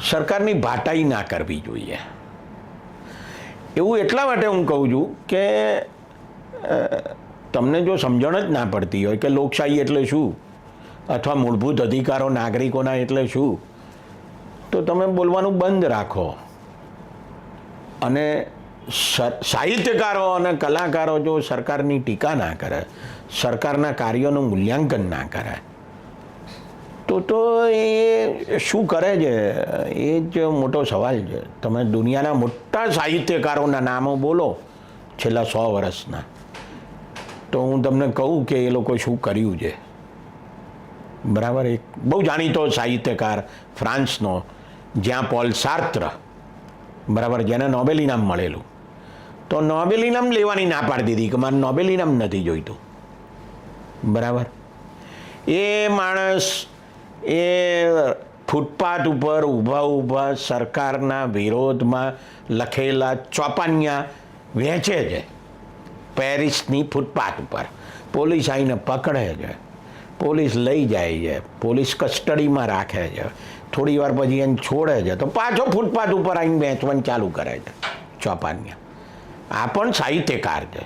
સરકારની ભાટાઈ ના કરવી જોઈએ. એવું એટલા માટે હું કહું છું કે તમને જો સમજણ જ ના પડતી હોય કે લોકશાહી એટલે શું અથવા મૂળભૂત અધિકારો નાગરિકોના એટલે શું, તો તમે બોલવાનું બંધ રાખો અને સાહિત્યકારો અને કલાકારો જો સરકારની ટીકા ના કરે, સરકારના કાર્યોનું મૂલ્યાંકન ના કરે, તો એ શું કરે છે એ જ મોટો સવાલ છે. તમે દુનિયાના મોટા સાહિત્યકારોના નામો બોલો છેલ્લા 100 વર્ષના, તો હું તમને કહું કે એ લોકો શું કર્યું છે. બરાબર. એક બહુ જાણીતો સાહિત્યકાર ફ્રાન્સનો જ્યાં પોલ સાર્ત્ર, બરાબર, જેને નોબેલ ઇનામ મળેલું, તો નોબેલ ઇનામ લેવાની ના પાડી દીધી કે મારે નોબેલ ઇનામ નથી જોઈતું. બરાબર. એ માણસ એ ફૂટપાથ ઉપર ઊભા સરકારના વિરોધમાં લખેલા ચોપાનિયા વહેંચે છે પેરિસની ફૂટપાથ ઉપર. પોલીસ આવીને પકડે છે, પોલીસ લઈ જાય છે, પોલીસ કસ્ટડીમાં રાખે છે, થોડી વાર પછી એને છોડે છે, તો પાછો ફૂટપાથ ઉપર આવીને વેચવાનું ચાલુ કરે છે ચોપાનિયા. આ પણ સાહિત્યકાર છે.